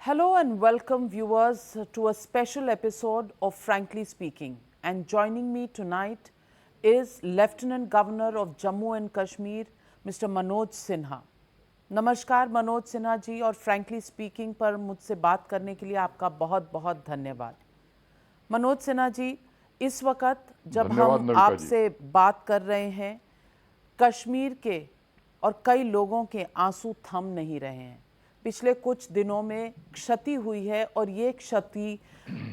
Hello and welcome viewers to a special episode of Frankly Speaking. And joining me tonight is Lieutenant Governor of Jammu and Kashmir, Mr. Manoj Sinha. नमस्कार मनोज सिन्हा जी और frankly speaking पर मुझसे बात करने के लिए आपका बहुत बहुत धन्यवाद। मनोज सिन्हा जी, इस वक्त जब हम आपसे बात कर रहे हैं, कश्मीर के और कई लोगों के आंसू थम नहीं रहे हैं। पिछले कुछ दिनों में क्षति हुई है और ये क्षति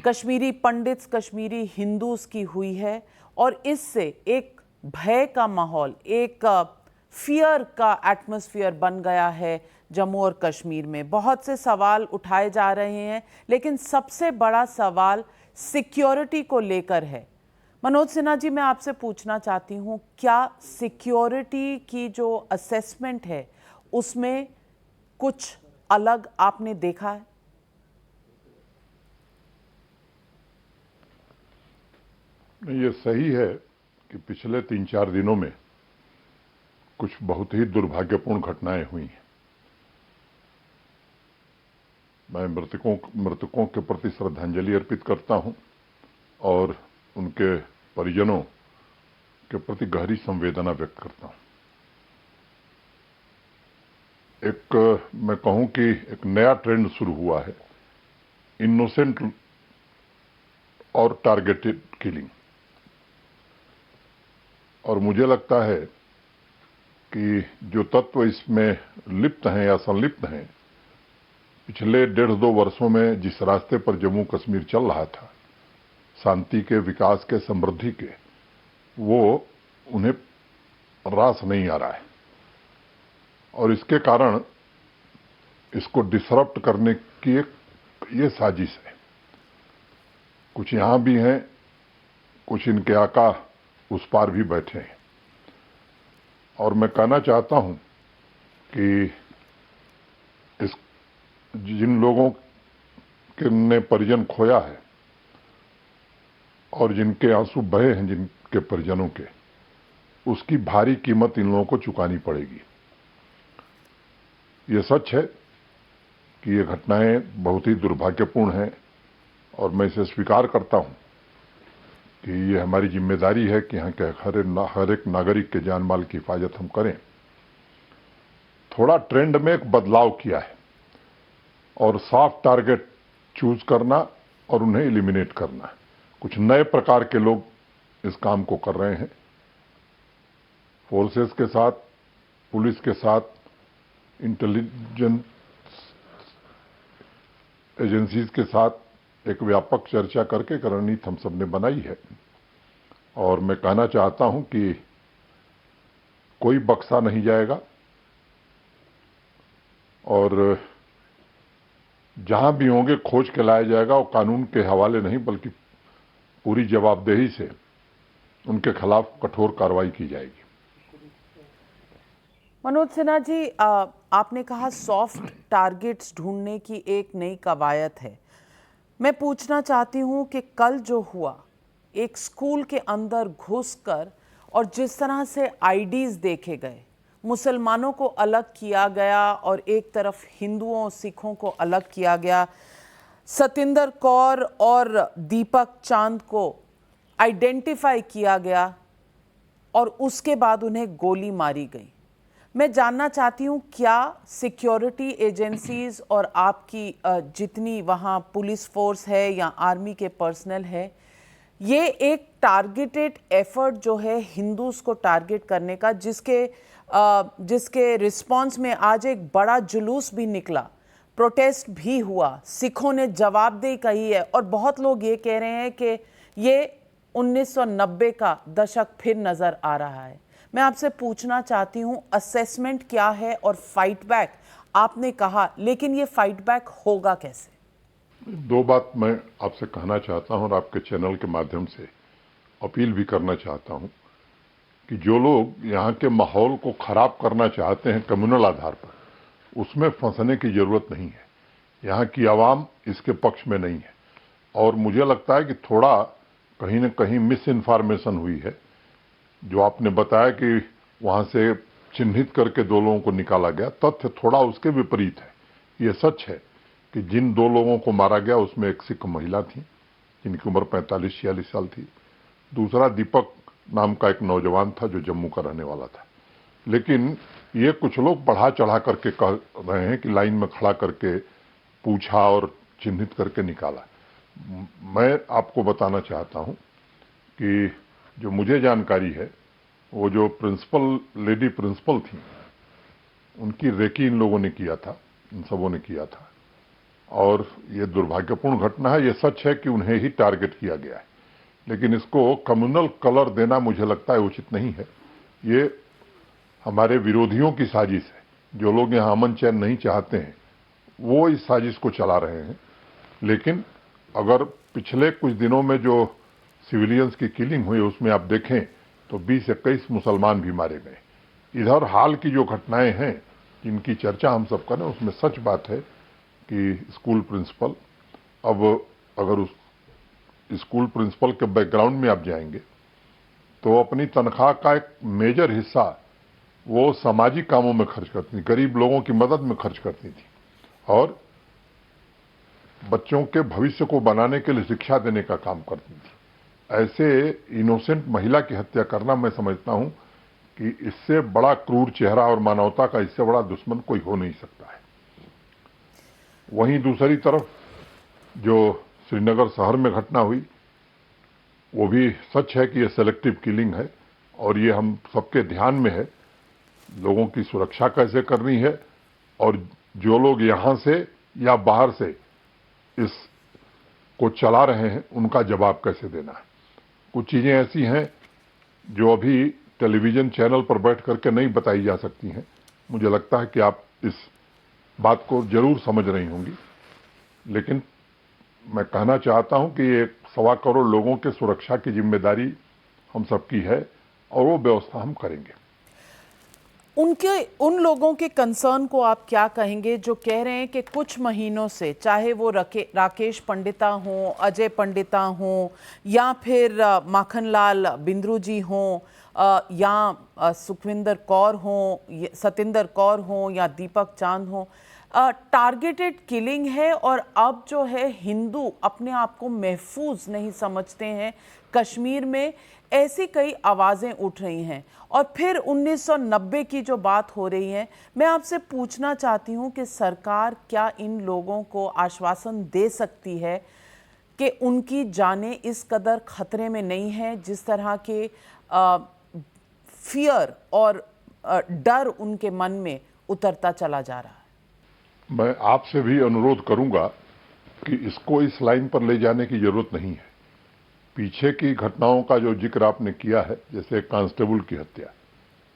कश्मीरी पंडित्स, कश्मीरी हिंदूज की हुई है और इससे एक भय का माहौल, एक फियर का एटमॉस्फेयर बन गया है जम्मू और कश्मीर में। बहुत से सवाल उठाए जा रहे हैं, लेकिन सबसे बड़ा सवाल सिक्योरिटी को लेकर है। मनोज सिन्हा जी, मैं आपसे पूछना चाहती हूं, क्या सिक्योरिटी की जो असेसमेंट है उसमें कुछ अलग आपने देखा है? ये सही है कि पिछले 3-4 दिनों में कुछ बहुत ही दुर्भाग्यपूर्ण घटनाएं हुई हैं। मैं मृतकों के प्रति श्रद्धांजलि अर्पित करता हूं और उनके परिजनों के प्रति गहरी संवेदना व्यक्त करता हूं। मैं कहूं कि एक नया ट्रेंड शुरू हुआ है, इनोसेंट और टारगेटेड किलिंग। और मुझे लगता है कि जो तत्व इसमें लिप्त हैं या संलिप्त हैं, पिछले 1.5-2 वर्षों में जिस रास्ते पर जम्मू कश्मीर चल रहा था, शांति के, विकास के, समृद्धि के, वो उन्हें रास नहीं आ रहा है। और इसके कारण इसको डिसरप्ट करने की ये साजिश है। कुछ यहां भी हैं, कुछ इनके आका उस पार भी बैठे हैं। और मैं कहना चाहता हूं कि जिन लोगों के ने परिजन खोया है और जिनके आंसू बहे हैं, जिनके परिजनों के, उसकी भारी कीमत इन लोगों को चुकानी पड़ेगी। ये सच है कि ये घटनाएं बहुत ही दुर्भाग्यपूर्ण हैं और मैं इसे स्वीकार करता हूं कि ये हमारी जिम्मेदारी है कि यहाँ के हर एक नागरिक के जान माल की हिफाजत हम करें। थोड़ा ट्रेंड में एक बदलाव किया है और साफ टारगेट चूज करना और उन्हें एलिमिनेट करना। कुछ नए प्रकार के लोग इस काम को कर रहे हैं। फोर्सेस के साथ, पुलिस के साथ, इंटेलिजेंस एजेंसीज के साथ एक व्यापक चर्चा करके रणनीति हम सब ने बनाई है। और मैं कहना चाहता हूं कि कोई बख्शा नहीं जाएगा और जहां भी होंगे खोज के लाया जाएगा। और कानून के हवाले नहीं, बल्कि पूरी जवाबदेही से उनके खिलाफ कठोर कार्रवाई की जाएगी। मनोज सिन्हा जी, आपने कहा सॉफ्ट टारगेट्स ढूंढने की एक नई कवायद है। मैं पूछना चाहती हूं कि कल जो हुआ, एक स्कूल के अंदर घुसकर और जिस तरह से आईडीज देखे गए, मुसलमानों को अलग किया गया और एक तरफ हिंदुओं, सिखों को अलग किया गया, सतिंदर कौर और दीपक चांद को आइडेंटिफाई किया गया और उसके बाद उन्हें गोली मारी गई। मैं जानना चाहती हूँ, क्या सिक्योरिटी एजेंसीज और आपकी जितनी वहाँ पुलिस फोर्स है या आर्मी के पर्सनल है, ये एक टारगेटेड एफर्ट जो है हिंदूज को टारगेट करने का, जिसके रिस्पांस में आज एक बड़ा जुलूस भी निकला, प्रोटेस्ट भी हुआ, सिखों ने जवाबदेही कही है और बहुत लोग ये कह रहे हैं कि ये 1990 का दशक फिर नजर आ रहा है। मैं आपसे पूछना चाहती हूं, असेसमेंट क्या है और फाइट बैक आपने कहा, लेकिन ये फाइट बैक होगा कैसे? 2 बात मैं आपसे कहना चाहता हूं और आपके चैनल के माध्यम से अपील भी करना चाहता हूं कि जो लोग यहाँ के माहौल को खराब करना चाहते हैं कम्युनल आधार पर, उसमें फंसने की जरूरत नहीं है। यहाँ की आवाम इसके पक्ष में नहीं है। और मुझे लगता है कि थोड़ा कहीं न कहीं मिस इन्फॉर्मेशन हुई है। जो आपने बताया कि वहां से चिन्हित करके 2 लोगों को निकाला गया, तथ्य थोड़ा उसके विपरीत है। ये सच है कि जिन 2 लोगों को मारा गया उसमें एक सिख महिला थी जिनकी उम्र 45-46 साल थी, दूसरा दीपक नाम का एक नौजवान था जो जम्मू का रहने वाला था। लेकिन ये कुछ लोग बढ़ा चढ़ा करके कह रहे हैं कि लाइन में खड़ा करके पूछा और चिन्हित करके निकाला। मैं आपको बताना चाहता हूं कि जो मुझे जानकारी है, वो जो लेडी प्रिंसिपल थी, उनकी रेकी इन लोगों ने किया था, इन सबों ने किया था। और ये दुर्भाग्यपूर्ण घटना है। ये सच है कि उन्हें ही टारगेट किया गया है, लेकिन इसको कम्युनल कलर देना मुझे लगता है उचित नहीं है। ये हमारे विरोधियों की साजिश है। जो लोग यहाँ अमन चैन नहीं चाहते हैं वो इस साजिश को चला रहे हैं। लेकिन अगर पिछले कुछ दिनों में जो सिविलियंस की किलिंग हुई उसमें आप देखें तो 20-21 मुसलमान भी मारे गए। इधर हाल की जो घटनाएं हैं जिनकी चर्चा हम सब करें, उसमें सच बात है कि स्कूल प्रिंसिपल, अब अगर उस स्कूल प्रिंसिपल के बैकग्राउंड में आप जाएंगे तो अपनी तनख्वाह का एक मेजर हिस्सा वो सामाजिक कामों में खर्च करती थी, गरीब लोगों की मदद में खर्च करती थी और बच्चों के भविष्य को बनाने के लिए शिक्षा देने का काम करती थी। ऐसे इनोसेंट महिला की हत्या करना, मैं समझता हूं कि इससे बड़ा क्रूर चेहरा और मानवता का इससे बड़ा दुश्मन कोई हो नहीं सकता है। वहीं दूसरी तरफ जो श्रीनगर शहर में घटना हुई, वो भी सच है कि ये सेलेक्टिव किलिंग है और ये हम सबके ध्यान में है। लोगों की सुरक्षा कैसे करनी है और जो लोग यहां से या बाहर से इस को चला रहे हैं उनका जवाब कैसे देना है। कुछ चीजें ऐसी हैं जो अभी टेलीविजन चैनल पर बैठ करके नहीं बताई जा सकती हैं। मुझे लगता है कि आप इस बात को जरूर समझ रही होंगी, लेकिन मैं कहना चाहता हूं कि ये 1.25 करोड़ लोगों के सुरक्षा की जिम्मेदारी हम सबकी है और वो व्यवस्था हम करेंगे। उन लोगों के कंसर्न को आप क्या कहेंगे जो कह रहे हैं कि कुछ महीनों से, चाहे वो राकेश पंडिता हों, अजय पंडिता हों, या फिर माखनलाल बिंद्रू जी हों, या सुखविंदर कौर हों, सतिंदर कौर हों, या दीपक चांद हों, टारगेटेड किलिंग है और अब जो है हिंदू अपने आप को महफूज नहीं समझते हैं कश्मीर में, ऐसी कई आवाज़ें उठ रही हैं। और फिर 1990 की जो बात हो रही है, मैं आपसे पूछना चाहती हूं कि सरकार क्या इन लोगों को आश्वासन दे सकती है कि उनकी जानें इस कदर खतरे में नहीं है जिस तरह के फियर और डर उनके मन में उतरता चला जा रहा है। मैं आपसे भी अनुरोध करूंगा कि इसको इस लाइन पर ले जाने की जरूरत नहीं है। पीछे की घटनाओं का जो जिक्र आपने किया है, जैसे कांस्टेबल की हत्या,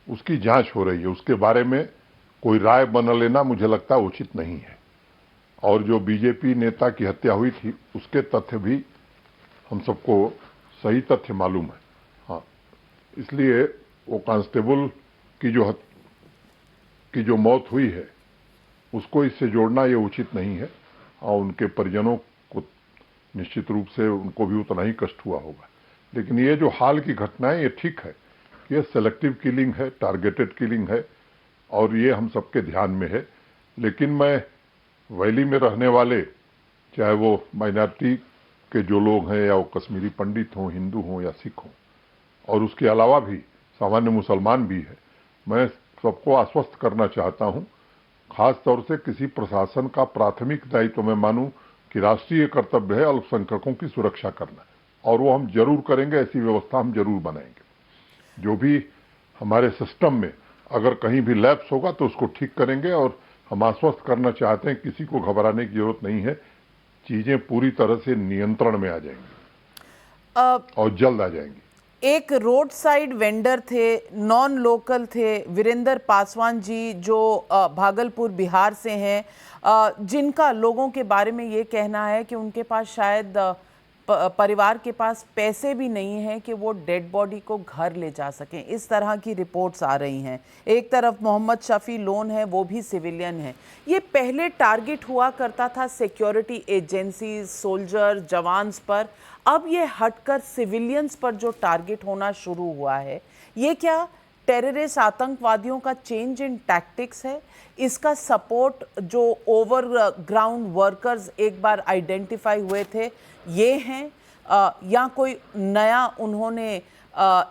उसकी जांच हो रही है, उसके बारे में कोई राय बना लेना मुझे लगता है उचित नहीं है। और जो बीजेपी नेता की हत्या हुई थी उसके तथ्य भी हम सबको सही तथ्य मालूम है। हाँ, इसलिए वो कांस्टेबल की जो मौत हुई है उसको इससे जोड़ना ये उचित नहीं है और उनके परिजनों को निश्चित रूप से उनको भी उतना ही कष्ट हुआ होगा। लेकिन ये जो हाल की घटनाएं, ये ठीक है, ये सेलेक्टिव किलिंग है, टारगेटेड किलिंग है और ये हम सबके ध्यान में है। लेकिन मैं वैली में रहने वाले, चाहे वो माइनॉरिटी के जो लोग हैं या वो कश्मीरी पंडित हों, हिंदू हों या सिख हों, और उसके अलावा भी सामान्य मुसलमान भी है, मैं सबको आश्वस्त करना चाहता हूं, खास तौर से किसी प्रशासन का प्राथमिक दायित्व मैं मानूं कि राष्ट्रीय कर्तव्य है अल्पसंख्यकों की सुरक्षा करना, और वो हम जरूर करेंगे। ऐसी व्यवस्था हम जरूर बनाएंगे। जो भी हमारे सिस्टम में अगर कहीं भी लैप्स होगा तो उसको ठीक करेंगे और हम आश्वस्त करना चाहते हैं किसी को घबराने की जरूरत नहीं है। चीजें पूरी तरह से नियंत्रण में आ जाएंगी और जल्द आ जाएंगी। एक रोड साइड वेंडर थे, नॉन लोकल थे, वीरेंद्र पासवान जी, जो भागलपुर बिहार से हैं, जिनका लोगों के बारे में ये कहना है कि उनके पास शायद परिवार के पास पैसे भी नहीं हैं कि वो डेड बॉडी को घर ले जा सकें। इस तरह की रिपोर्ट्स आ रही हैं। एक तरफ मोहम्मद शफी लोन है, वो भी सिविलियन है। ये पहले टारगेट हुआ करता था सिक्योरिटी एजेंसीज, सोल्जर, जवान्स पर, अब ये हटकर सिविलियंस पर जो टारगेट होना शुरू हुआ है, ये क्या टेररिस्ट आतंकवादियों का चेंज इन टैक्टिक्स है, इसका सपोर्ट जो ओवर ग्राउंड वर्कर्स एक बार आइडेंटिफाई हुए थे ये हैं, या कोई नया उन्होंने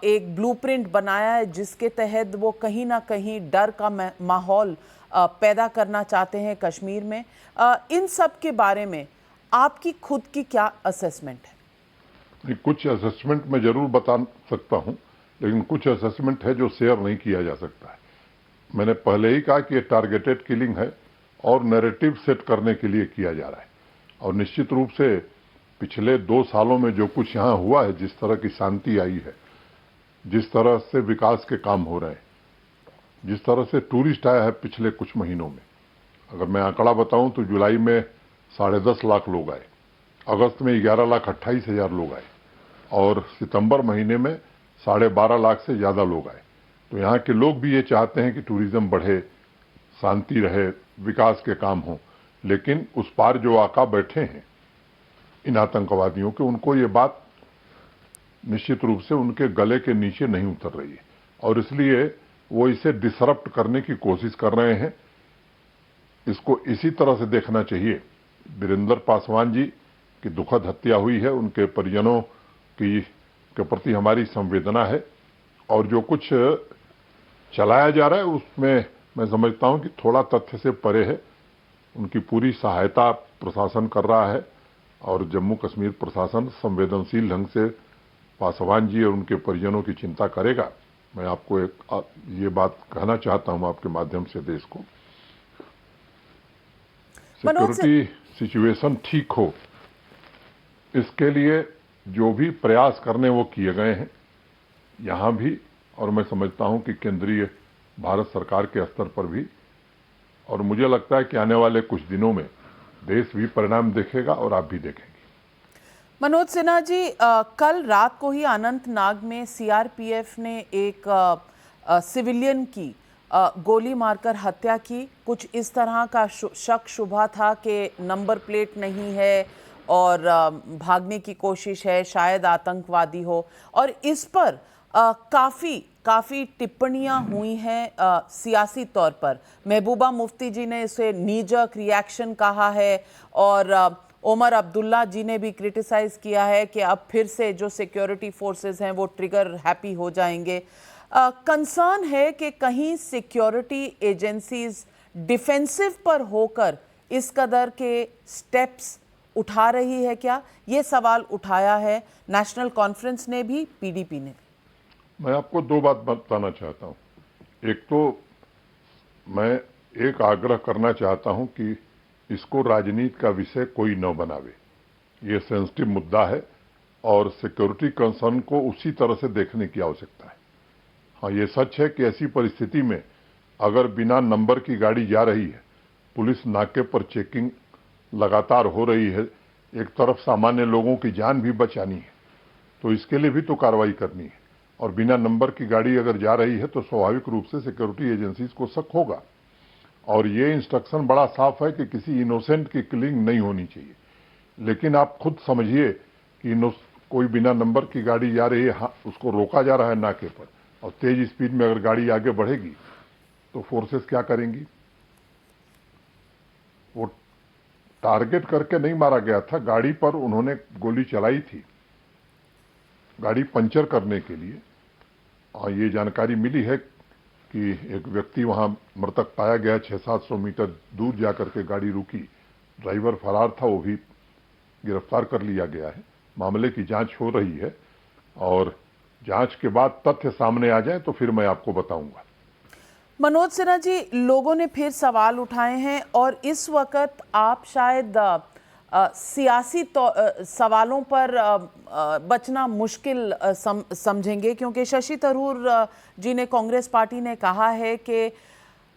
एक ब्लूप्रिंट बनाया है जिसके तहत वो कहीं ना कहीं डर का माहौल पैदा करना चाहते हैं कश्मीर में? इन सब के बारे में आपकी खुद की क्या असेसमेंट है? कुछ असेसमेंट मैं जरूर बता सकता हूं, लेकिन कुछ असेसमेंट है जो शेयर नहीं किया जा सकता है। मैंने पहले ही कहा कि ये टारगेटेड किलिंग है और नैरेटिव सेट करने के लिए किया जा रहा है। और निश्चित रूप से पिछले 2 सालों में जो कुछ यहाँ हुआ है, जिस तरह की शांति आई है, जिस तरह से विकास के काम हो रहे हैं, जिस तरह से टूरिस्ट आया है पिछले कुछ महीनों में, अगर मैं आंकड़ा बताऊं तो जुलाई में 10.5 लाख लोग आए, अगस्त में 11,28,000 लोग आए और सितंबर महीने में 12.5 लाख से ज्यादा लोग आए। तो यहाँ के लोग भी ये चाहते हैं कि टूरिज्म बढ़े, शांति रहे, विकास के काम हो। लेकिन उस पार जो आका बैठे हैं इन आतंकवादियों के, उनको ये बात निश्चित रूप से उनके गले के नीचे नहीं उतर रही है और इसलिए वो इसे डिसरप्ट करने की कोशिश कर रहे हैं। इसको इसी तरह से देखना चाहिए। वीरेंद्र पासवान जी की दुखद हत्या हुई है, उनके परिजनों के प्रति हमारी संवेदना है और जो कुछ चलाया जा रहा है उसमें मैं समझता हूं कि थोड़ा तथ्य से परे है। उनकी पूरी सहायता प्रशासन कर रहा है और जम्मू कश्मीर प्रशासन संवेदनशील ढंग से पासवान जी और उनके परिजनों की चिंता करेगा। मैं आपको ये बात कहना चाहता हूं आपके माध्यम से देश को, सिक्योरिटी सिचुएशन ठीक हो इसके लिए जो भी प्रयास करने वो किए गए हैं यहां भी, और मैं समझता हूं कि केंद्रीय भारत सरकार के स्तर पर भी, और मुझे लगता है कि आने वाले कुछ दिनों में देश भी परिणाम देखेगा और आप भी देखेंगे। मनोज सिन्हा जी, कल रात को ही अनंतनाग में सीआरपीएफ ने एक सिविलियन की गोली मारकर हत्या की। कुछ इस तरह का शक शुबा था कि नंबर प्लेट नहीं है और भागने की कोशिश है, शायद आतंकवादी हो, और इस पर काफ़ी टिप्पणियां हुई हैं सियासी तौर पर। महबूबा मुफ्ती जी ने इसे नीजक रिएक्शन कहा है और उमर अब्दुल्ला जी ने भी क्रिटिसाइज किया है कि अब फिर से जो सिक्योरिटी फोर्सेस हैं वो ट्रिगर हैप्पी हो जाएंगे। कंसर्न है कि कहीं सिक्योरिटी एजेंसीज डिफेंसिव पर होकर इस कदर के स्टेप्स उठा रही है क्या? ये सवाल उठाया है नेशनल कॉन्फ्रेंस ने भी, पीडीपी ने भी। मैं आपको 2 बात बताना चाहता हूं। एक तो मैं एक आग्रह करना चाहता हूं कि इसको राजनीति का विषय कोई न बनावे। ये सेंसिटिव मुद्दा है और सिक्योरिटी कंसर्न को उसी तरह से देखने की आवश्यकता है। हाँ, ये सच है कि ऐसी परिस्थिति में अगर बिना नंबर की गाड़ी जा रही है, पुलिस नाके पर चेकिंग लगातार हो रही है, एक तरफ सामान्य लोगों की जान भी बचानी है, तो इसके लिए भी तो कार्रवाई करनी है। और बिना नंबर की गाड़ी अगर जा रही है तो स्वाभाविक रूप से सिक्योरिटी एजेंसीज को शक होगा। और ये इंस्ट्रक्शन बड़ा साफ है कि किसी इनोसेंट की किलिंग नहीं होनी चाहिए। लेकिन आप खुद समझिए कि कोई बिना नंबर की गाड़ी जा रही है, उसको रोका जा रहा है नाके पर, और तेज स्पीड में अगर गाड़ी आगे बढ़ेगी तो फोर्सेस क्या करेंगी? वो टारगेट करके नहीं मारा गया था, गाड़ी पर उन्होंने गोली चलाई थी, गाड़ी पंचर करने के लिए। और ये जानकारी मिली है कि एक व्यक्ति वहां मृतक पाया गया, 600-700 मीटर दूर जाकर के गाड़ी रुकी, ड्राइवर फरार था, वो भी गिरफ्तार कर लिया गया है। मामले की जांच हो रही है और जांच के बाद तथ्य सामने आ जाए तो फिर मैं आपको बताऊंगा। मनोज सिन्हा जी, लोगों ने फिर सवाल उठाए हैं और इस वक्त आप शायद सियासी सवालों पर बचना मुश्किल समझेंगे, क्योंकि शशि थरूर जी ने, कांग्रेस पार्टी ने कहा है कि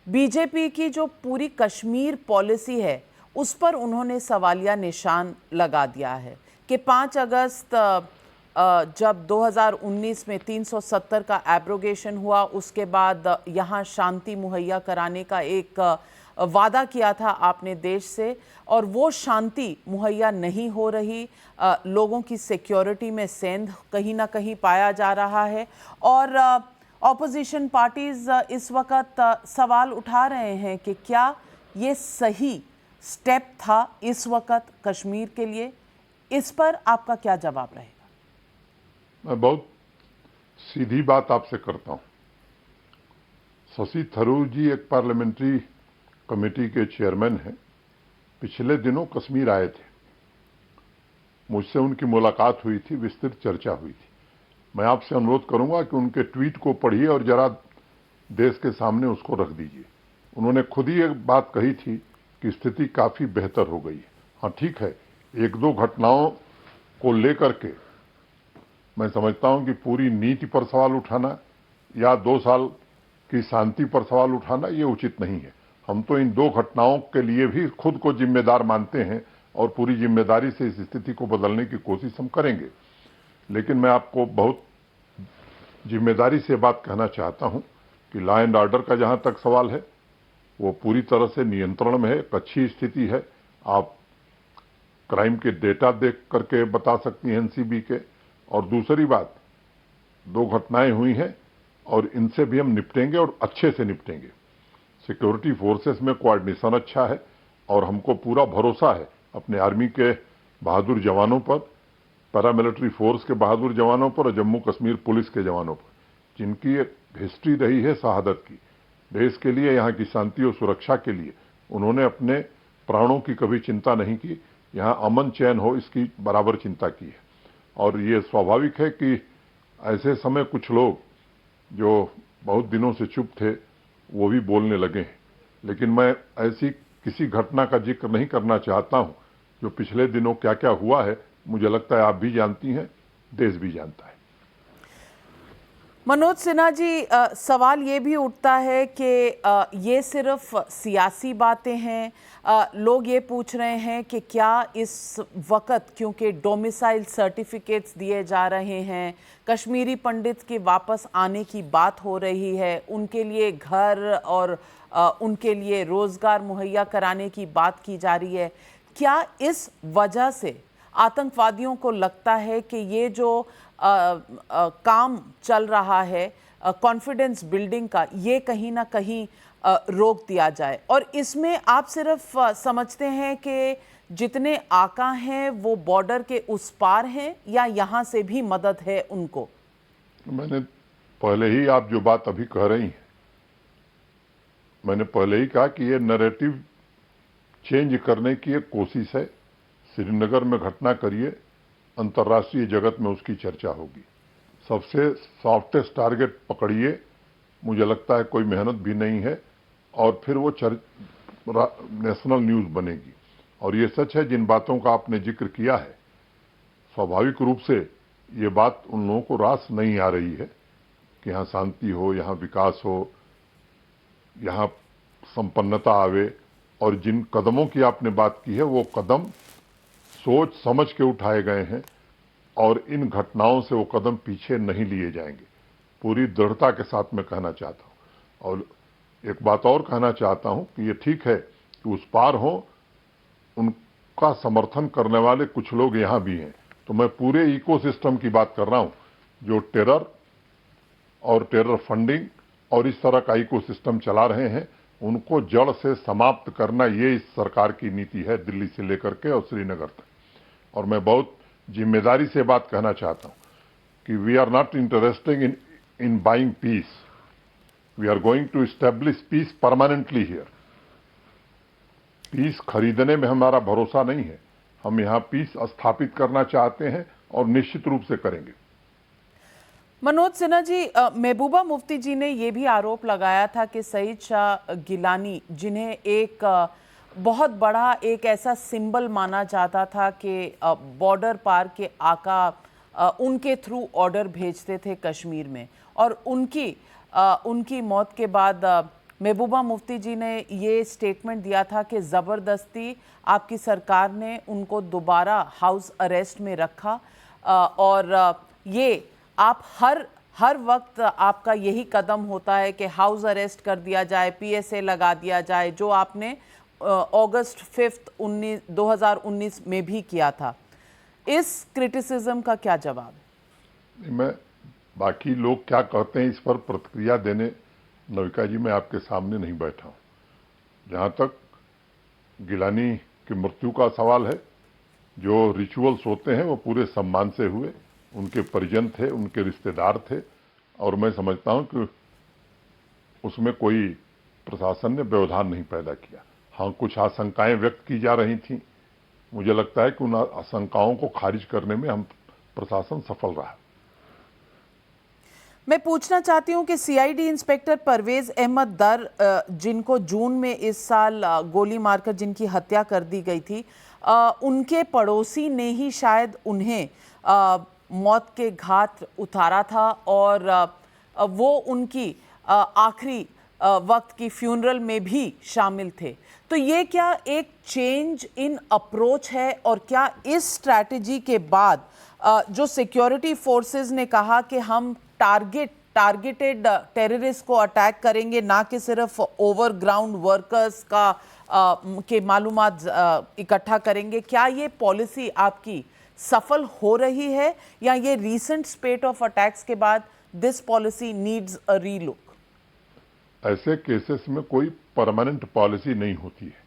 बीजेपी की जो पूरी कश्मीर पॉलिसी है उस पर उन्होंने सवालिया निशान लगा दिया है कि 5 अगस्त जब 2019 में 370 का एब्रोगेशन हुआ, उसके बाद यहाँ शांति मुहैया कराने का एक वादा किया था आपने देश से, और वो शांति मुहैया नहीं हो रही। लोगों की सिक्योरिटी में सेंध कहीं ना कहीं पाया जा रहा है और ऑपोजिशन पार्टीज इस वक्त सवाल उठा रहे हैं कि क्या ये सही स्टेप था इस वक्त कश्मीर के लिए। इस पर आपका क्या जवाब रहेगा? मैं बहुत सीधी बात आपसे करता हूं। शशि थरूर जी एक पार्लियामेंट्री कमेटी के चेयरमैन हैं। पिछले दिनों कश्मीर आए थे, मुझसे उनकी मुलाकात हुई थी, विस्तृत चर्चा हुई थी। मैं आपसे अनुरोध करूंगा कि उनके ट्वीट को पढ़िए और जरा देश के सामने उसको रख दीजिए। उन्होंने खुद ही एक बात कही थी कि स्थिति काफी बेहतर हो गई है। हाँ ठीक है, एक दो घटनाओं को लेकर के मैं समझता हूं कि पूरी नीति पर सवाल उठाना या 2 साल की शांति पर सवाल उठाना ये उचित नहीं है। हम तो इन 2 घटनाओं के लिए भी खुद को जिम्मेदार मानते हैं और पूरी जिम्मेदारी से इस स्थिति को बदलने की कोशिश हम करेंगे। लेकिन मैं आपको बहुत जिम्मेदारी से बात कहना चाहता हूं कि लॉ एंड ऑर्डर का जहां तक सवाल है वो पूरी तरह से नियंत्रण में है, एक अच्छी स्थिति है। आप क्राइम के डेटा देख करके बता सकती हैं एनसीबी के। और दूसरी बात, 2 घटनाएं हुई हैं और इनसे भी हम निपटेंगे और अच्छे से निपटेंगे। सिक्योरिटी फोर्सेस में कोऑर्डिनेशन अच्छा है और हमको पूरा भरोसा है अपने आर्मी के बहादुर जवानों पर, पैरामिलिट्री फोर्स के बहादुर जवानों पर और जम्मू कश्मीर पुलिस के जवानों पर, जिनकी एक हिस्ट्री रही है शहादत की। देश के लिए, यहाँ की शांति और सुरक्षा के लिए उन्होंने अपने प्राणों की कभी चिंता नहीं की। यहाँ अमन चैन हो इसकी बराबर चिंता की है। और ये स्वाभाविक है कि ऐसे समय कुछ लोग जो बहुत दिनों से चुप थे वो भी बोलने लगे हैं। लेकिन मैं ऐसी किसी घटना का जिक्र नहीं करना चाहता हूं जो पिछले दिनों क्या क्या हुआ है। मुझे लगता है आप भी जानती हैं, देश भी जानता है। मनोज सिन्हा जी, सवाल ये भी उठता है कि ये सिर्फ सियासी बातें हैं। लोग ये पूछ रहे हैं कि क्या इस वक्त, क्योंकि डोमिसाइल सर्टिफिकेट्स दिए जा रहे हैं, कश्मीरी पंडित के वापस आने की बात हो रही है, उनके लिए घर और उनके लिए रोजगार मुहैया कराने की बात की जा रही है, क्या इस वजह से आतंकवादियों को लगता है कि ये जो काम चल रहा है कॉन्फिडेंस बिल्डिंग का, ये कहीं ना कहीं रोक दिया जाए? और इसमें आप सिर्फ समझते हैं कि जितने आका हैं वो बॉर्डर के उस पार हैं या यहाँ से भी मदद है उनको? मैंने पहले ही, आप जो बात अभी कह रही हैं, मैंने पहले ही कहा कि ये नैरेटिव चेंज करने की एक कोशिश है। श्रीनगर में घटना करिए, अंतर्राष्ट्रीय जगत में उसकी चर्चा होगी। सबसे सॉफ्टेस्ट टारगेट पकड़िए, मुझे लगता है कोई मेहनत भी नहीं है और फिर वो नेशनल न्यूज बनेगी। और ये सच है, जिन बातों का आपने जिक्र किया है, स्वाभाविक रूप से ये बात उन लोगों को रास नहीं आ रही है कि यहाँ शांति हो, यहाँ विकास हो, यहाँ संपन्नता आवे। और जिन कदमों की आपने बात की है वो कदम सोच समझ के उठाए गए हैं और इन घटनाओं से वो कदम पीछे नहीं लिए जाएंगे, पूरी दृढ़ता के साथ मैं कहना चाहता हूं। और एक बात और कहना चाहता हूं कि ये ठीक है कि उस पार हो, उनका समर्थन करने वाले कुछ लोग यहां भी हैं। तो मैं पूरे इकोसिस्टम की बात कर रहा हूं, जो टेरर और टेरर फंडिंग और इस तरह का इकोसिस्टम चला रहे हैं, उनको जड़ से समाप्त करना, ये इस सरकार की नीति है, दिल्ली से लेकर के और श्रीनगर तक। और मैं बहुत जिम्मेदारी से बात कहना चाहता हूं कि we are not interested in buying peace, we are going to establish peace permanently here. Peace खरीदने में हमारा भरोसा नहीं है, हम यहां पीस स्थापित करना चाहते हैं और निश्चित रूप से करेंगे। मनोज सिन्हा जी, महबूबा मुफ्ती जी ने यह भी आरोप लगाया था कि सईद शाह गिलानी, जिन्हें एक बहुत बड़ा एक ऐसा सिंबल माना जाता था कि बॉर्डर पार के आका उनके थ्रू ऑर्डर भेजते थे कश्मीर में, और उनकी मौत के बाद महबूबा मुफ्ती जी ने ये स्टेटमेंट दिया था कि ज़बरदस्ती आपकी सरकार ने उनको दोबारा हाउस अरेस्ट में रखा और ये आप हर वक्त आपका यही कदम होता है कि हाउस अरेस्ट कर दिया जाए, पीएसए लगा दिया जाए, जो आपने अगस्त 5 2019 में भी किया था। इस क्रिटिसिज्म का क्या जवाब है? मैं बाकी लोग क्या कहते हैं इस पर प्रतिक्रिया देने नविका जी मैं आपके सामने नहीं बैठा हूं। जहां तक गिलानी की मृत्यु का सवाल है, जो रिचुअल्स होते हैं वो पूरे सम्मान से हुए, उनके परिजन थे, उनके रिश्तेदार थे, और मैं समझता हूं कि उसमें कोई प्रशासन ने व्यवधान नहीं पैदा किया। हाँ, कुछ आशंकाएं व्यक्त की जा रही थी, मुझे लगता है कि उन आशंकाओं को खारिज करने में हम प्रशासन सफल रहा। मैं पूछना चाहती हूं कि सीआईडी इंस्पेक्टर परवेज अहमद दर, जिनको जून में इस साल गोली मारकर जिनकी हत्या कर दी गई थी, उनके पड़ोसी ने ही शायद उन्हें मौत के घाट उतारा था, और वो उनकी आखिरी वक्त की फ्यूनरल में भी शामिल थे। तो ये क्या एक चेंज इन अप्रोच है, और क्या इस स्ट्रैटेजी के बाद जो सिक्योरिटी फोर्सेस ने कहा कि हम टारगेटेड टेररिस्ट को अटैक करेंगे, ना कि सिर्फ ओवरग्राउंड वर्कर्स का के मालूमात इकट्ठा करेंगे, क्या ये पॉलिसी आपकी सफल हो रही है, या ये रीसेंट स्पेट ऑफ अटैक्स के बाद this policy needs a relook? ऐसे केसेस में कोई परमानेंट पॉलिसी नहीं होती है।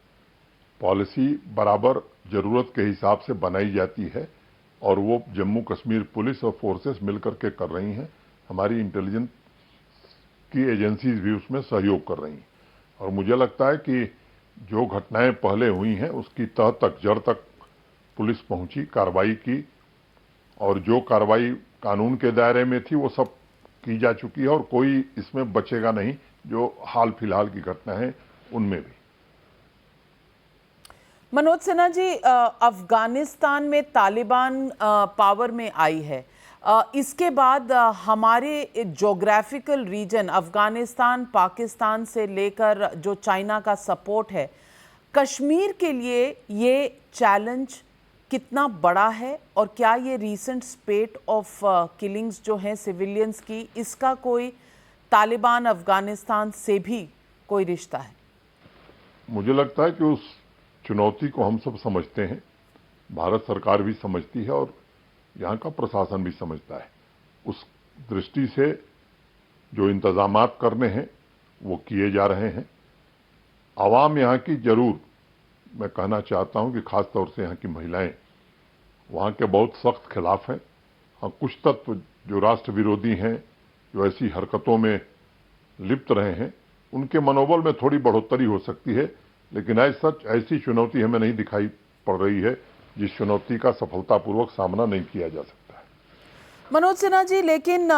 पॉलिसी बराबर जरूरत के हिसाब से बनाई जाती है, और वो जम्मू कश्मीर पुलिस और फोर्सेस मिलकर के कर रही हैं। हमारी इंटेलिजेंस की एजेंसीज भी उसमें सहयोग कर रही हैं, और मुझे लगता है कि जो घटनाएं पहले हुई हैं उसकी तह तक, जड़ तक पुलिस पहुंची, कार्रवाई की, और जो कार्रवाई कानून के दायरे में थी वो सब की जा चुकी है, और कोई इसमें बचेगा नहीं जो हाल फिलहाल की घटना है उनमें भी। मनोज सिन्हा जी, अफगानिस्तान में तालिबान पावर में आई है, इसके बाद हमारे ज्योग्राफिकल रीजन अफगानिस्तान, पाकिस्तान से लेकर जो चाइना का सपोर्ट है, कश्मीर के लिए ये चैलेंज कितना बड़ा है, और क्या ये रीसेंट स्पेट ऑफ किलिंग्स जो हैं सिविलियंस की, इसका कोई तालिबान अफगानिस्तान से भी कोई रिश्ता है? मुझे लगता है कि उस चुनौती को हम सब समझते हैं, भारत सरकार भी समझती है और यहाँ का प्रशासन भी समझता है। उस दृष्टि से जो इंतजामात करने हैं वो किए जा रहे हैं। आवाम यहाँ की जरूर, मैं कहना चाहता हूँ कि खास तौर से यहाँ की महिलाएं वहाँ के बहुत सख्त खिलाफ हैं। हाँ, कुछ तत्व जो राष्ट्र विरोधी हैं, जो ऐसी हरकतों में लिप्त रहे हैं, उनके मनोबल में थोड़ी बढ़ोतरी हो सकती है, लेकिन ऐसी चुनौती हमें नहीं दिखाई पड़ रही है जिस चुनौती का सफलतापूर्वक सामना नहीं किया जा सकता है। मनोज सिन्हा जी, लेकिन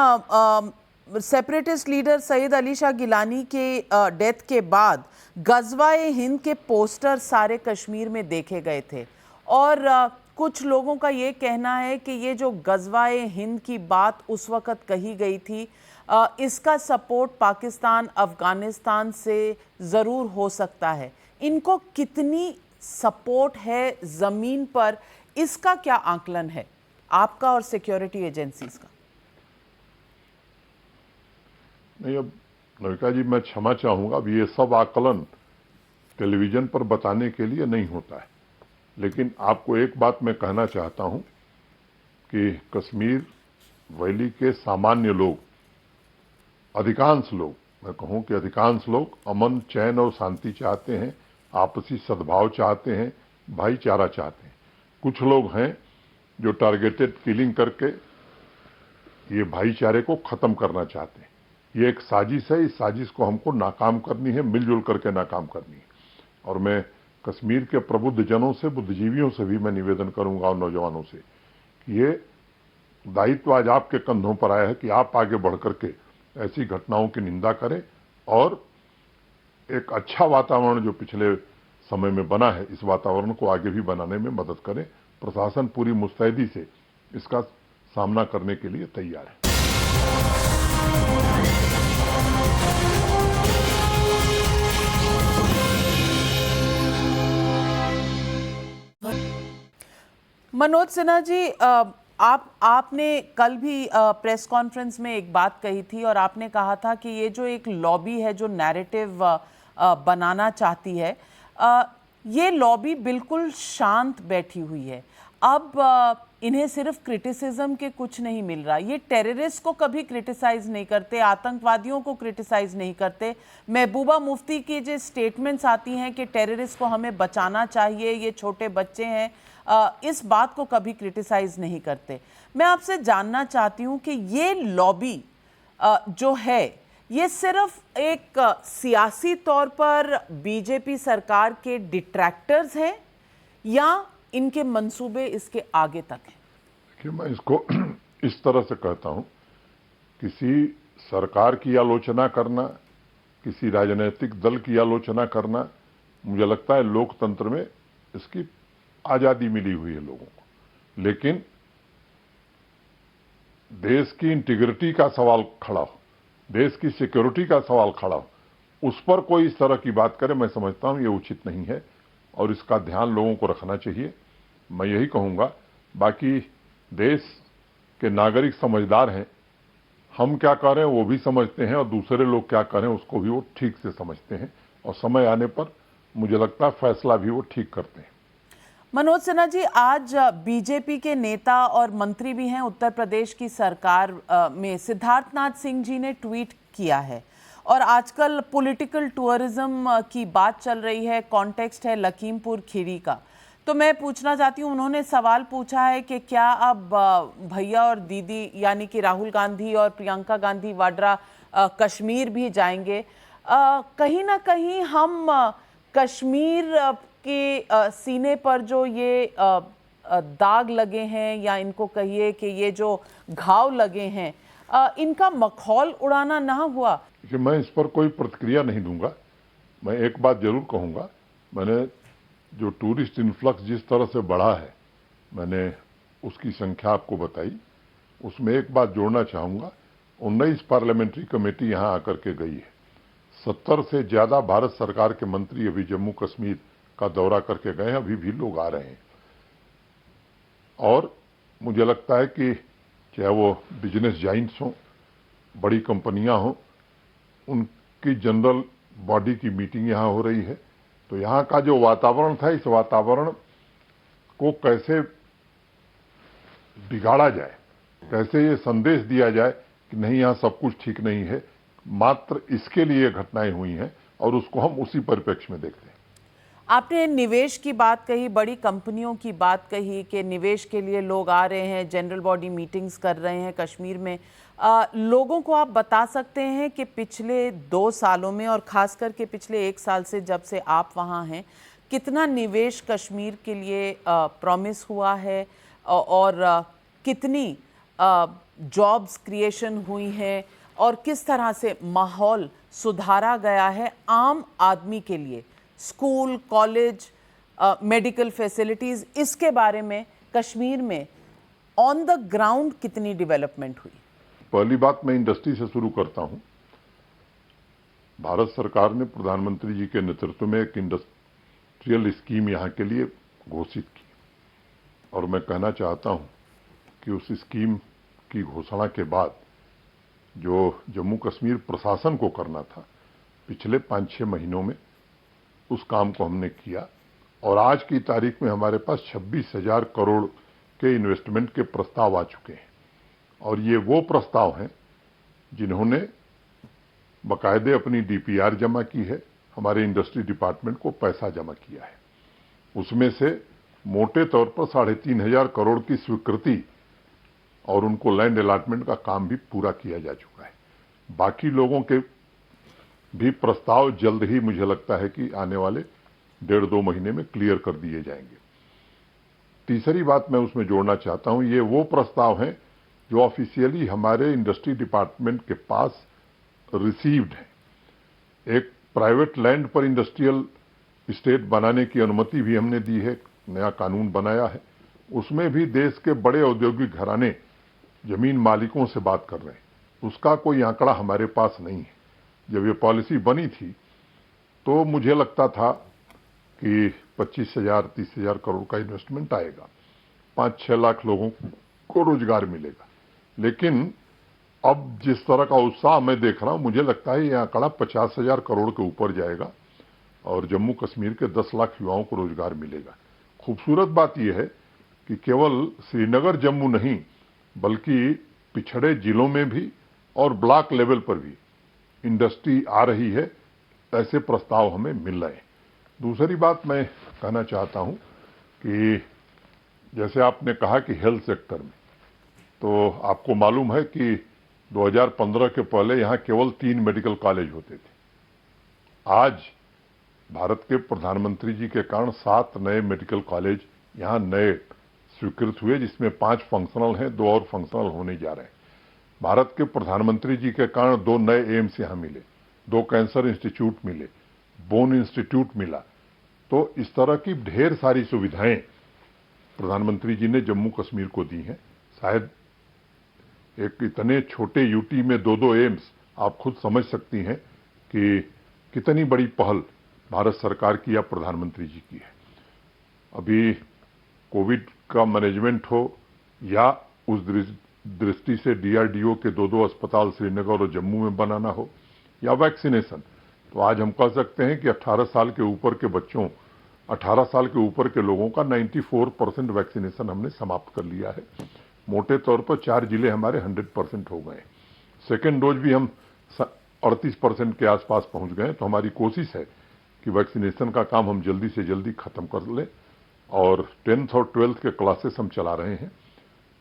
सेपरेटिस्ट लीडर सैयद अली शाह गिलानी के डेथ के बाद गजवाए हिंद के पोस्टर सारे कश्मीर में देखे गए थे, और कुछ लोगों का ये कहना है कि ये जो गजवाए हिंद की बात उस वक़्त कही गई थी, इसका सपोर्ट पाकिस्तान अफगानिस्तान से ज़रूर हो सकता है। इनको कितनी सपोर्ट है ज़मीन पर, इसका क्या आकलन है आपका और सिक्योरिटी एजेंसीज का? नहीं, अब नविका जी मैं क्षमा चाहूँगा, अब ये सब आकलन टेलीविज़न पर बताने के लिए नहीं होता है, लेकिन आपको एक बात मैं कहना चाहता हूँ कि कश्मीर वैली के सामान्य लोग, अधिकांश लोग, मैं कहूँ कि अधिकांश लोग अमन, चैन और शांति चाहते हैं, आपसी सद्भाव चाहते हैं, भाईचारा चाहते हैं। कुछ लोग हैं जो टारगेटेड किलिंग करके ये भाईचारे को खत्म करना चाहते हैं। ये एक साजिश है, इस साजिश को हमको नाकाम करनी है, मिलजुल करके नाकाम करनी है। और मैं कश्मीर के प्रबुद्ध जनों से, बुद्धिजीवियों से भी मैं निवेदन करूंगा और नौजवानों से कि ये दायित्व आज आपके कंधों पर आया है कि आप आगे बढ़ करके ऐसी घटनाओं की निंदा करें, और एक अच्छा वातावरण जो पिछले समय में बना है, इस वातावरण को आगे भी बनाने में मदद करें। प्रशासन पूरी मुस्तैदी से इसका सामना करने के लिए तैयार है। मनोज सिन्हा जी, आपने कल भी प्रेस कॉन्फ्रेंस में एक बात कही थी, और आपने कहा था कि ये जो एक लॉबी है जो नैरेटिव बनाना चाहती है, ये लॉबी बिल्कुल शांत बैठी हुई है। अब इन्हें सिर्फ क्रिटिसिज्म के कुछ नहीं मिल रहा। ये टेररिस्ट को कभी क्रिटिसाइज नहीं करते, आतंकवादियों को क्रिटिसाइज नहीं करते। महबूबा मुफ्ती की जो स्टेटमेंट्स आती हैं कि टेररिस्ट को हमें बचाना चाहिए, ये छोटे बच्चे हैं, इस बात को कभी क्रिटिसाइज नहीं करते। मैं आपसे जानना चाहती हूँ कि ये लॉबी जो है ये सिर्फ एक सियासी तौर पर बीजेपी सरकार के डिट्रैक्टर्स हैं या इनके मंसूबे इसके आगे तक हैं? देखिए, मैं इसको इस तरह से कहता हूं, किसी सरकार की आलोचना करना, किसी राजनीतिक दल की आलोचना करना, मुझे लगता है लोकतंत्र में इसकी आजादी मिली हुई है लोगों को। लेकिन देश की इंटीग्रिटी का सवाल खड़ा हो, देश की सिक्योरिटी का सवाल खड़ा हो, उस पर कोई इस तरह की बात करे, मैं समझता हूं ये उचित नहीं है और इसका ध्यान लोगों को रखना चाहिए। मैं यही कहूंगा, बाकी देश के नागरिक समझदार हैं, हम क्या कह रहे हैं वो भी समझते हैं और दूसरे लोग क्या कह रहे हैं उसको भी वो ठीक से समझते हैं और समय आने पर मुझे लगता है फैसला भी वो ठीक करते हैं। मनोज सिन्हा जी, आज बीजेपी के नेता और मंत्री भी हैं उत्तर प्रदेश की सरकार में, सिद्धार्थनाथ सिंह जी ने ट्वीट किया है और आजकल पॉलिटिकल टूरिज्म की बात चल रही है, कॉन्टेक्स्ट है लखीमपुर खीरी का। तो मैं पूछना चाहती हूँ, उन्होंने सवाल पूछा है कि क्या अब भैया और दीदी यानी कि राहुल गांधी और प्रियंका गांधी वाड्रा कश्मीर भी जाएंगे? कहीं ना कहीं हम कश्मीर के सीने पर जो ये दाग लगे हैं या इनको कहिए कि ये जो घाव लगे हैं, इनका मखौल उड़ाना ना हुआ? कि मैं इस पर कोई प्रतिक्रिया नहीं दूंगा। मैं एक बात जरूर कहूंगा, मैंने जो टूरिस्ट इन्फ्लक्स जिस तरह से बढ़ा है, मैंने उसकी संख्या आपको बताई। उसमें एक बात जोड़ना चाहूंगा, 19 पार्लियामेंट्री कमेटी यहां आकर के गई है। 70 से ज्यादा भारत सरकार के मंत्री अभी जम्मू कश्मीर का दौरा करके गए हैं, अभी भी लोग आ रहे हैं। और मुझे लगता है कि चाहे वो बिजनेस जाइंट्स हों, बड़ी कंपनियां हों, उनकी जनरल बॉडी की मीटिंग यहां हो रही है। तो यहां का जो वातावरण था, इस वातावरण को कैसे बिगाड़ा जाए, कैसे ये संदेश दिया जाए कि नहीं यहां सब कुछ ठीक नहीं है, मात्र इसके लिए घटनाएं हुई हैं और उसको हम उसी परिप्रेक्ष्य में देखते हैं। आपने निवेश की बात कही, बड़ी कंपनियों की बात कही कि निवेश के लिए लोग आ रहे हैं, जनरल बॉडी मीटिंग्स कर रहे हैं कश्मीर में। लोगों को आप बता सकते हैं कि पिछले 2 सालों में और खास करके पिछले 1 साल से जब से आप वहाँ हैं, कितना निवेश कश्मीर के लिए प्रॉमिस हुआ है और कितनी जॉब्स क्रिएशन हुई हैं और किस तरह से माहौल सुधारा गया है आम आदमी के लिए? स्कूल, कॉलेज, मेडिकल फैसिलिटीज़, इसके बारे में कश्मीर में ऑन द ग्राउंड कितनी डेवलपमेंट हुई? पहली बात मैं इंडस्ट्री से शुरू करता हूं। भारत सरकार ने प्रधानमंत्री जी के नेतृत्व में एक इंडस्ट्रियल स्कीम यहां के लिए घोषित की और मैं कहना चाहता हूं कि उस स्कीम की घोषणा के बाद जो जम्मू कश्मीर प्रशासन को करना था, पिछले 5-6 महीनों में उस काम को हमने किया और आज की तारीख में हमारे पास 26,000 करोड़ के इन्वेस्टमेंट के प्रस्ताव आ चुके हैं। और ये वो प्रस्ताव हैं जिन्होंने बाकायदे अपनी डीपीआर जमा की है, हमारे इंडस्ट्री डिपार्टमेंट को पैसा जमा किया है। उसमें से मोटे तौर पर 3,500 करोड़ की स्वीकृति और उनको लैंड अलॉटमेंट का काम भी पूरा किया जा चुका है। बाकी लोगों के भी प्रस्ताव जल्द ही मुझे लगता है कि आने वाले 1.5-2 महीने में क्लियर कर दिए जाएंगे। तीसरी बात मैं उसमें जोड़ना चाहता हूं, ये वो प्रस्ताव हैं जो ऑफिशियली हमारे इंडस्ट्री डिपार्टमेंट के पास रिसीव्ड है। एक प्राइवेट लैंड पर इंडस्ट्रियल स्टेट बनाने की अनुमति भी हमने दी है, नया कानून बनाया है। उसमें भी देश के बड़े औद्योगिक घराने जमीन मालिकों से बात कर रहे हैं। उसका कोई आंकड़ा हमारे पास नहीं है। जब ये पॉलिसी बनी थी तो मुझे लगता था कि 25,000-30,000 करोड़ का इन्वेस्टमेंट आएगा, 5-6 लाख लोगों को रोजगार मिलेगा। लेकिन अब जिस तरह का उत्साह मैं देख रहा हूं, मुझे लगता है ये आंकड़ा 50,000 करोड़ के ऊपर जाएगा और जम्मू कश्मीर के 10 लाख युवाओं को रोजगार मिलेगा। खूबसूरत बात यह है कि केवल श्रीनगर जम्मू नहीं बल्कि पिछड़े जिलों में भी और ब्लॉक लेवल पर भी इंडस्ट्री आ रही है, ऐसे प्रस्ताव हमें मिल रहे हैं। दूसरी बात मैं कहना चाहता हूं कि जैसे आपने कहा कि हेल्थ सेक्टर में, तो आपको मालूम है कि 2015 के पहले यहां केवल 3 मेडिकल कॉलेज होते थे। आज भारत के प्रधानमंत्री जी के कारण 7 नए मेडिकल कॉलेज यहां नए स्वीकृत हुए, जिसमें 5 फंक्शनल हैं, 2 और फंक्शनल होने जा रहे हैं। भारत के प्रधानमंत्री जी के कारण 2 नए एम्स यहां मिले, 2 कैंसर इंस्टीट्यूट मिले, बोन इंस्टीट्यूट मिला। तो इस तरह की ढेर सारी सुविधाएं प्रधानमंत्री जी ने जम्मू कश्मीर को दी हैं। शायद एक इतने छोटे यूटी में 2 एम्स, आप खुद समझ सकती हैं कि कितनी बड़ी पहल भारत सरकार की या प्रधानमंत्री जी की है। अभी कोविड का मैनेजमेंट हो या उस दृष्टि से डीआरडीओ के 2 अस्पताल श्रीनगर और जम्मू में बनाना हो या वैक्सीनेशन, तो आज हम कह सकते हैं कि 18 साल के ऊपर के बच्चों, 18 साल के ऊपर के लोगों का 94% वैक्सीनेशन हमने समाप्त कर लिया है। मोटे तौर पर 4 जिले हमारे 100% हो गए। सेकेंड डोज भी हम 38% के आसपास पहुंच गए। तो हमारी कोशिश है कि वैक्सीनेशन का काम हम जल्दी से जल्दी खत्म कर लें और 10th और 12th के क्लासेस हम चला रहे हैं।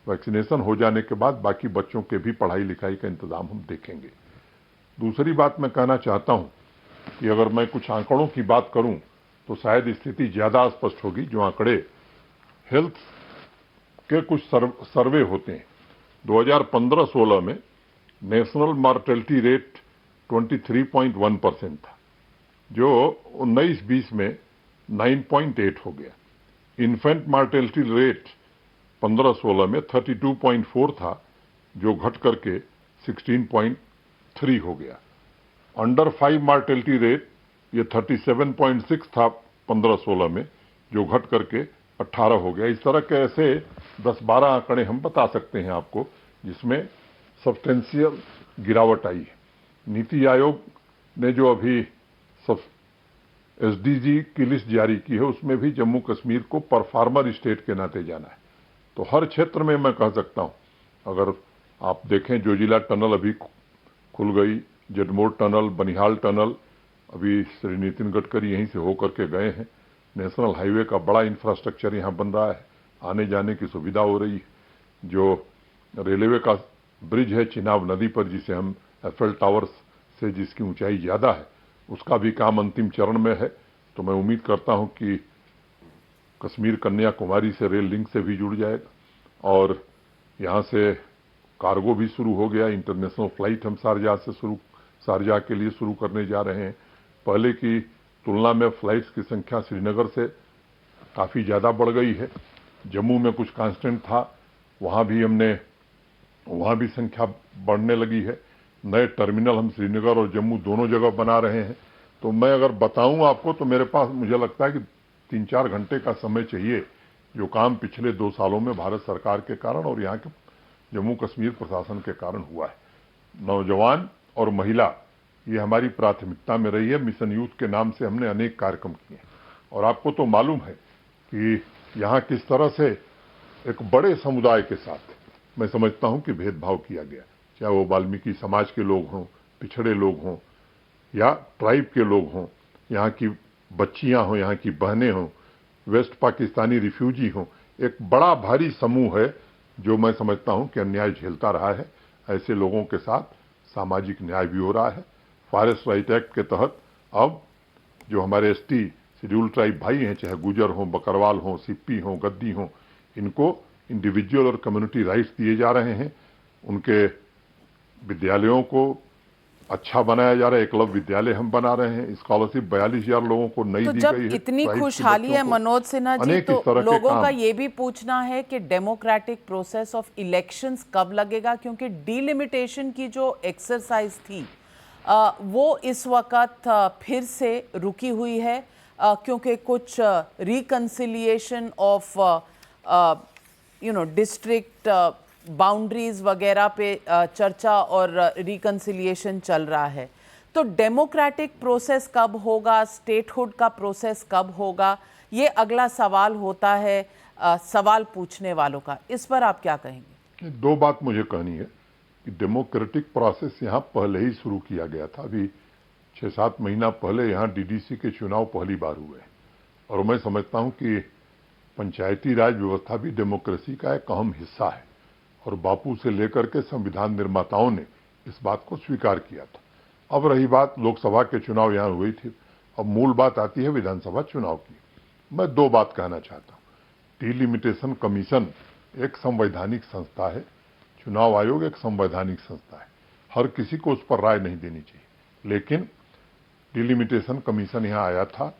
वैक्सीनेशन हो जाने के बाद बाकी बच्चों के भी पढ़ाई लिखाई का इंतजाम हम देखेंगे। दूसरी बात मैं कहना चाहता हूं कि अगर मैं कुछ आंकड़ों की बात करूं तो शायद स्थिति ज्यादा स्पष्ट होगी। जो आंकड़े हेल्थ के कुछ सर्वे होते हैं, 2015-16 में नेशनल मॉर्टेलिटी रेट 23.1% था, जो 19-20 में 9.8 हो गया। इन्फेंट मॉर्टेलिटी रेट 15-16 में 32.4 था, जो घट करके 16.3 हो गया। अंडर 5 मॉर्टेलिटी रेट ये 37.6 था 15-16 में, जो घट करके 18 हो गया। इस तरह के ऐसे 10-12 आंकड़े हम बता सकते हैं आपको, जिसमें सब्सटेंशियल गिरावट आई है। नीति आयोग ने जो अभी एसडीजी की लिस्ट जारी की है, उसमें भी जम्मू कश्मीर को परफॉर्मर स्टेट के नाते जाना है। तो हर क्षेत्र में मैं कह सकता हूं, अगर आप देखें जोजिला टनल अभी खुल गई, जडमोर टनल, बनिहाल टनल, अभी श्री नितिन गडकरी यहीं से होकर के गए हैं। नेशनल हाईवे का बड़ा इंफ्रास्ट्रक्चर यहां बन रहा है, आने जाने की सुविधा हो रही है। जो रेलवे का ब्रिज है चिनाब नदी पर, जिसे हम एफएल टावर्स से जिसकी ऊंचाई ज्यादा है, उसका भी काम अंतिम चरण में है। तो मैं उम्मीद करता हूं कि कश्मीर कन्याकुमारी से रेल लिंक से भी जुड़ जाएगा और यहां से कार्गो भी शुरू हो गया। इंटरनेशनल फ्लाइट हम शारजाह के लिए शुरू करने जा रहे हैं। पहले की तुलना में फ्लाइट्स की संख्या श्रीनगर से काफी ज्यादा बढ़ गई है। जम्मू में कुछ कांस्टेंट था, वहां भी संख्या बढ़ने लगी है। नए टर्मिनल हम श्रीनगर और जम्मू दोनों जगह बना रहे हैं। तो मैं अगर बताऊं आपको तो मेरे पास, मुझे लगता है कि 3-4 घंटे का समय चाहिए, जो काम पिछले 2 सालों में भारत सरकार के कारण और यहाँ के जम्मू कश्मीर प्रशासन के कारण हुआ है। नौजवान और महिला, ये हमारी प्राथमिकता में रही है। मिशन यूथ के नाम से हमने अनेक कार्यक्रम किए और आपको तो मालूम है कि यहाँ किस तरह से एक बड़े समुदाय के साथ मैं समझता हूं कि भेदभाव किया गया, चाहे वो वाल्मीकि समाज के लोग हों, पिछड़े लोग हों या ट्राइब के लोग हों, यहाँ की बच्चियां हों, यहाँ की बहनें हों, वेस्ट पाकिस्तानी रिफ्यूजी हों। एक बड़ा भारी समूह है जो मैं समझता हूं कि अन्याय झेलता रहा है। ऐसे लोगों के साथ सामाजिक न्याय भी हो रहा है। फॉरेस्ट राइट एक्ट के तहत अब जो हमारे एसटी शेड्यूल ट्राइब भाई हैं, चाहे गुजर हों, बकरवाल हों, सिप्पी हों, गद्दी हों, इनको इंडिविजुअल और कम्युनिटी राइट्स दिए जा रहे हैं। उनके विद्यालयों को अच्छा बनाया जा रहा है। एकलव्य विद्यालय हम बना रहे हैं। स्कॉलरशिप 42,000 लोगों को नई दी गई है। इतनी खुशहाली है मनोज सिन्हा जी, तो लोगों का ये भी पूछना है कि डेमोक्रेटिक प्रोसेस ऑफ इलेक्शंस कब लगेगा, क्योंकि डीलिमिटेशन की जो एक्सरसाइज थी वो इस वक्त फिर से रुकी हुई है, क्योंकि कुछ रिकंसिलिएशन ऑफ डिस्ट्रिक्ट बाउंड्रीज वगैरह पे चर्चा और रिकंसिलिएशन चल रहा है। तो डेमोक्रेटिक प्रोसेस कब होगा, स्टेटहुड का प्रोसेस कब होगा, ये अगला सवाल होता है सवाल पूछने वालों का। इस पर आप क्या कहेंगे? दो बात मुझे कहनी है कि डेमोक्रेटिक प्रोसेस यहाँ पहले ही शुरू किया गया था। अभी 6-7 महीना पहले यहाँ डीडीसी के चुनाव पहली बार हुए और मैं समझता हूँ कि पंचायती राज व्यवस्था भी डेमोक्रेसी का एक अहम हिस्सा है और बापू से लेकर के संविधान निर्माताओं ने इस बात को स्वीकार किया था। अब रही बात लोकसभा के चुनाव यहाँ हुई थी, अब मूल बात आती है विधानसभा चुनाव की। मैं दो बात कहना चाहता हूँ। डिलिमिटेशन कमीशन एक संवैधानिक संस्था है, चुनाव आयोग एक संवैधानिक संस्था है, हर किसी को उस पर राय नहीं देनी चाहिए। लेकिन डिलिमिटेशन कमीशन यहाँ आया था,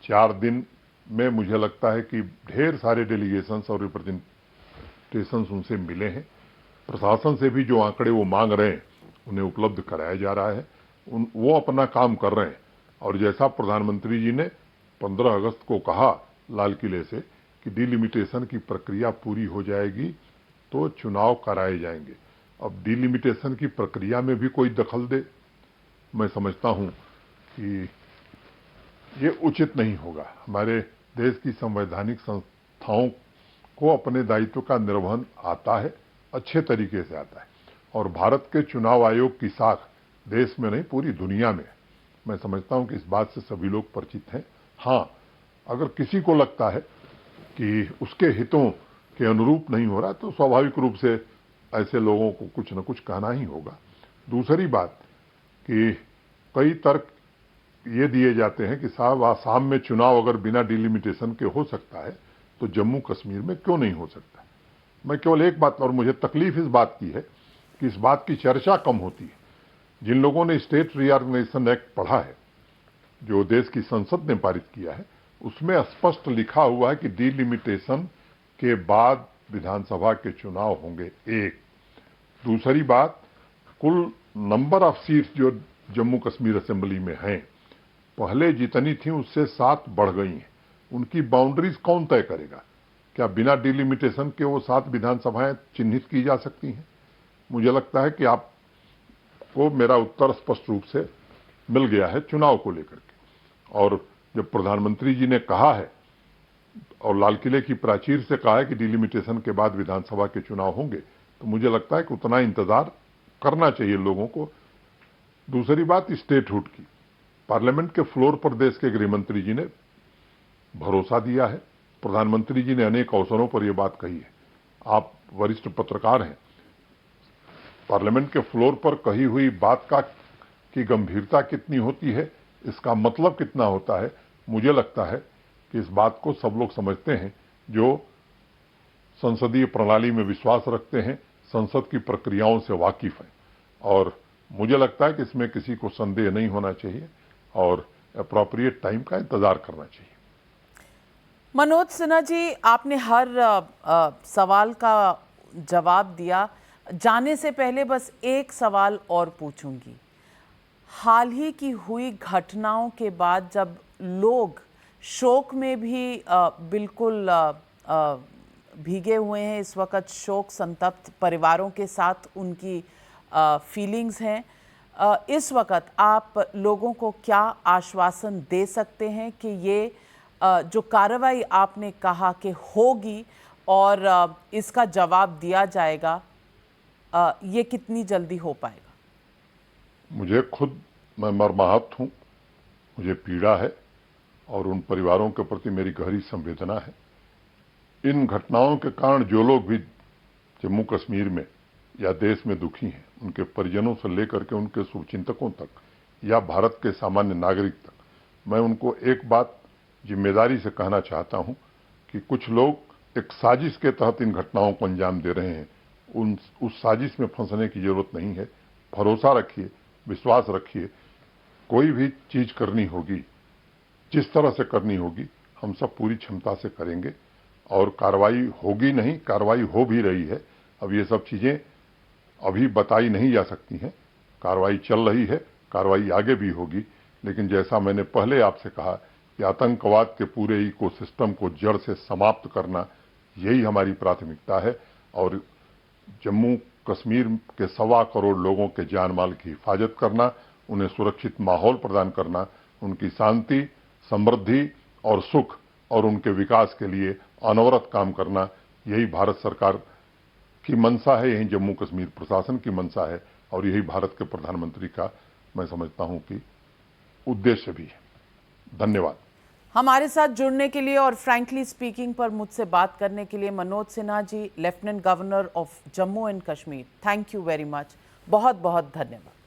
4 दिन में मुझे लगता है कि ढेर सारे डेलीगेशंस और रिप्रेजेंटेशंस उनसे मिले हैं। प्रशासन से भी जो आंकड़े वो मांग रहे हैं उन्हें उपलब्ध कराया जा रहा है, वो अपना काम कर रहे हैं। और जैसा प्रधानमंत्री जी ने 15 अगस्त को कहा लाल किले से कि डिलिमिटेशन की प्रक्रिया पूरी हो जाएगी तो चुनाव कराए जाएंगे। अब डिलिमिटेशन की प्रक्रिया में भी कोई दखल दे, मैं समझता हूं कि ये उचित नहीं होगा। हमारे देश की संवैधानिक संस्थाओं को अपने दायित्व का निर्वहन आता है, अच्छे तरीके से आता है और भारत के चुनाव आयोग की साख देश में नहीं पूरी दुनिया में। मैं समझता हूं कि इस बात से सभी लोग परिचित हैं। हाँ, अगर किसी को लगता है कि उसके हितों के अनुरूप नहीं हो रहा तो स्वाभाविक रूप से ऐसे लोगों को कुछ न कुछ कहना ही होगा। दूसरी बात कि कई तर्क ये दिए जाते हैं कि साहब आसाम में चुनाव अगर बिना डिलिमिटेशन के हो सकता है तो जम्मू कश्मीर में क्यों नहीं हो सकता। मैं केवल एक बात, और मुझे तकलीफ इस बात की है कि इस बात की चर्चा कम होती है। जिन लोगों ने स्टेट रीऑर्गेनाइजेशन एक्ट पढ़ा है जो देश की संसद ने पारित किया है, उसमें स्पष्ट लिखा हुआ है कि डिलिमिटेशन के बाद विधानसभा के चुनाव होंगे। एक दूसरी बात, कुल नंबर ऑफ सीट्स जो जम्मू कश्मीर असेंबली में हैं पहले जितनी थी उससे 7 बढ़ गई हैं। उनकी बाउंड्रीज कौन तय करेगा? क्या बिना डिलिमिटेशन के वो 7 विधानसभाएं चिन्हित की जा सकती हैं? मुझे लगता है कि आपको मेरा उत्तर स्पष्ट रूप से मिल गया है चुनाव को लेकर के। और जब प्रधानमंत्री जी ने कहा है और लाल किले की प्राचीर से कहा है कि डिलिमिटेशन के बाद विधानसभा के चुनाव होंगे, तो मुझे लगता है कि उतना इंतजार करना चाहिए लोगों को। दूसरी बात स्टेटहुड की, पार्लियामेंट के फ्लोर पर देश के गृहमंत्री जी ने भरोसा दिया है। प्रधानमंत्री जी ने अनेक अवसरों पर यह बात कही है। आप वरिष्ठ पत्रकार हैं, पार्लियामेंट के फ्लोर पर कही हुई बात की गंभीरता कितनी होती है, इसका मतलब कितना होता है, मुझे लगता है कि इस बात को सब लोग समझते हैं जो संसदीय प्रणाली में विश्वास रखते हैं, संसद की प्रक्रियाओं से वाकिफ हैं। और मुझे लगता है कि इसमें किसी को संदेह नहीं होना चाहिए और अप्रोप्रिएट टाइम का इंतजार करना चाहिए। मनोज सिन्हा जी, आपने हर सवाल का जवाब दिया। जाने से पहले बस एक सवाल और पूछूंगी। हाल ही की हुई घटनाओं के बाद जब लोग शोक में भी बिल्कुल भीगे हुए हैं, इस वक्त शोक संतप्त परिवारों के साथ उनकी फीलिंग्स हैं, इस वक्त आप लोगों को क्या आश्वासन दे सकते हैं कि ये जो कार्रवाई आपने कहा कि होगी और इसका जवाब दिया जाएगा, ये कितनी जल्दी हो पाएगा? मुझे खुद, मैं मर्माहत हूं, मुझे पीड़ा है और उन परिवारों के प्रति मेरी गहरी संवेदना है। इन घटनाओं के कारण जो लोग भी जम्मू कश्मीर में या देश में दुखी हैं, उनके परिजनों से लेकर के उनके शुभचिंतकों तक या भारत के सामान्य नागरिक तक, मैं उनको एक बात जिम्मेदारी से कहना चाहता हूं कि कुछ लोग एक साजिश के तहत इन घटनाओं को अंजाम दे रहे हैं। उस साजिश में फंसने की जरूरत नहीं है। भरोसा रखिए, विश्वास रखिए, कोई भी चीज करनी होगी, जिस तरह से करनी होगी, हम सब पूरी क्षमता से करेंगे और कार्रवाई होगी नहीं, कार्रवाई हो भी रही है। अब ये सब चीजें अभी बताई नहीं जा सकती हैं। कार्रवाई चल रही है, कार्रवाई आगे भी होगी। लेकिन जैसा मैंने पहले आपसे कहा कि आतंकवाद के पूरे इकोसिस्टम को जड़ से समाप्त करना, यही हमारी प्राथमिकता है और जम्मू कश्मीर के 1.25 करोड़ लोगों के जान माल की हिफाजत करना उन्हें सुरक्षित माहौल प्रदान करना, उनकी शांति, समृद्धि और सुख और उनके विकास के लिए अनवरत काम करना, यही भारत सरकार की मंशा है, यही जम्मू कश्मीर प्रशासन की मंशा है और यही भारत के प्रधानमंत्री का मैं समझता हूं कि उद्देश्य भी है। धन्यवाद। हमारे साथ जुड़ने के लिए और फ्रैंकली स्पीकिंग पर मुझसे बात करने के लिए Manoj Sinha ji, lieutenant governor of Jammu and Kashmir, thank you very much. बहुत बहुत धन्यवाद।